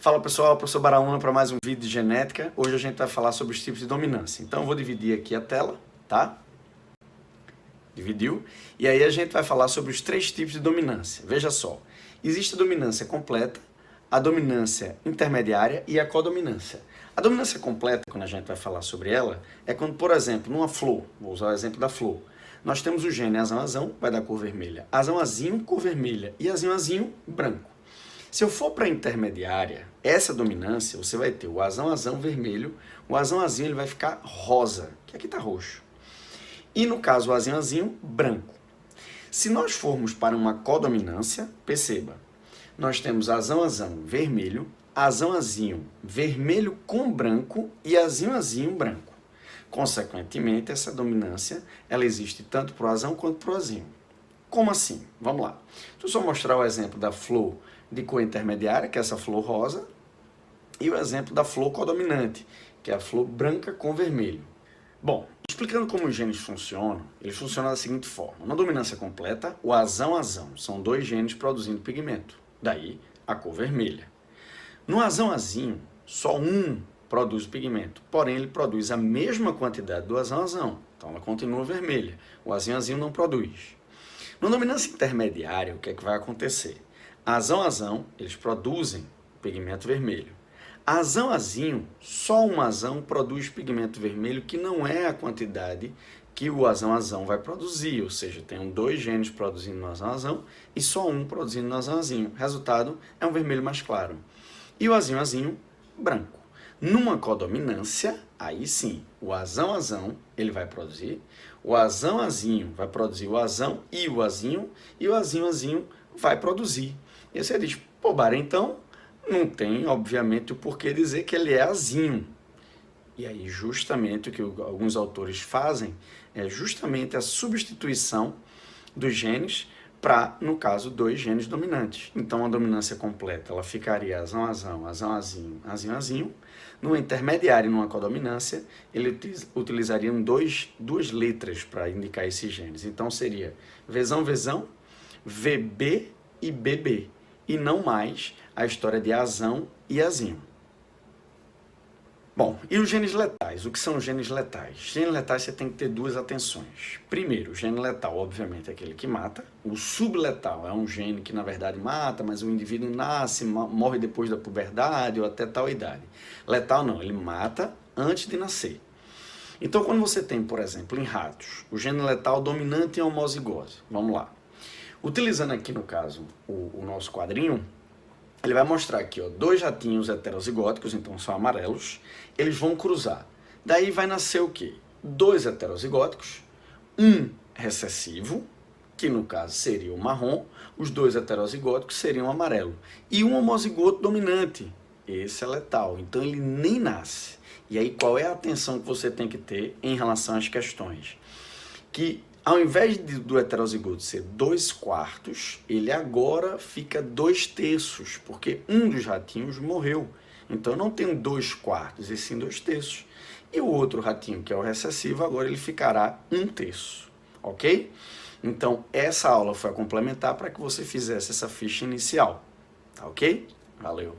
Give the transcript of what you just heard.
Fala pessoal, professor Baraúna para mais um vídeo de genética. Hoje a gente vai falar sobre os tipos de dominância. Então eu vou dividir aqui a tela, tá? Dividiu. E aí a gente vai falar sobre os três tipos de dominância. Veja só, existe a dominância completa, a dominância intermediária e a codominância. A dominância completa, quando a gente vai falar sobre ela, é quando, por exemplo, numa flor, vou usar o exemplo da flor, nós temos o gene azão-azão, vai dar cor vermelha, azão-azinho, cor vermelha, e azinho-azinho, branco. Se eu for para a intermediária, essa dominância, você vai ter o azão-azão vermelho, o azão-azinho ele vai ficar rosa, que aqui está roxo. E no caso o azinho-azinho, branco. Se nós formos para uma codominância, perceba, nós temos azão-azão vermelho, azão-azinho vermelho com branco e azinho-azinho branco. Consequentemente, essa dominância ela existe tanto para o azão quanto para o azinho. Como assim? Vamos lá. Deixa eu só mostrar o exemplo da flor de cor intermediária, que é essa flor rosa, e o exemplo da flor codominante, que é a flor branca com vermelho. Bom, explicando como os genes funcionam, eles funcionam da seguinte forma. Na dominância completa, o azão-azão são dois genes produzindo pigmento, daí a cor vermelha. No azão-azinho, só um produz pigmento, porém ele produz a mesma quantidade do azão-azão, então ela continua vermelha. O azinho-azinho não produz. Na dominância intermediária, o que é que vai acontecer? Azão-azão, eles produzem pigmento vermelho. Azão-azinho, só um azão produz pigmento vermelho, que não é a quantidade que o azão-azão vai produzir, ou seja, tem dois genes produzindo no azão-azão e só um produzindo no azão-azinho. Resultado é um vermelho mais claro. E o azinho-azinho, branco. Numa codominância, aí sim, o azão-azão ele vai produzir, o azão-azinho vai produzir o azão e o azinho-azinho vai produzir. E você diz, pô, Bara, então não tem, obviamente, o porquê dizer que ele é azinho. E aí, justamente, o que alguns autores fazem é justamente a substituição dos genes para, no caso, dois genes dominantes. Então, a dominância completa, ela ficaria azão-azão, azão-azinho, azinho-azinho. Numa intermediária e numa codominância, ele utilizaria duas letras para indicar esses genes. Então, seria Vzão-Vzão, VB e BB. E não mais a história de azão e azinho. Bom, e os genes letais? O que são os genes letais? Genes letais você tem que ter duas atenções. Primeiro, o gene letal, obviamente, é aquele que mata. O subletal é um gene que, na verdade, mata, mas o indivíduo nasce, morre depois da puberdade ou até tal idade. Letal não, ele mata antes de nascer. Então, quando você tem, por exemplo, em ratos, o gene letal dominante em homozigose. Vamos lá. Utilizando aqui, no caso, o nosso quadrinho, ele vai mostrar aqui, ó, dois ratinhos heterozigóticos, então são amarelos, eles vão cruzar. Daí vai nascer o quê? Dois heterozigóticos, um recessivo, que no caso seria o marrom, os dois heterozigóticos seriam o amarelo, e um homozigoto dominante, esse é letal, então ele nem nasce. E aí qual é a atenção que você tem que ter em relação às questões? Que ao invés do heterozigoto ser 2/4, ele agora fica 2/3, porque um dos ratinhos morreu. Então não tem 2/4, e sim 2/3. E o outro ratinho, que é o recessivo, agora ele ficará 1/3, ok? Então essa aula foi a complementar para que você fizesse essa ficha inicial, tá ok? Valeu!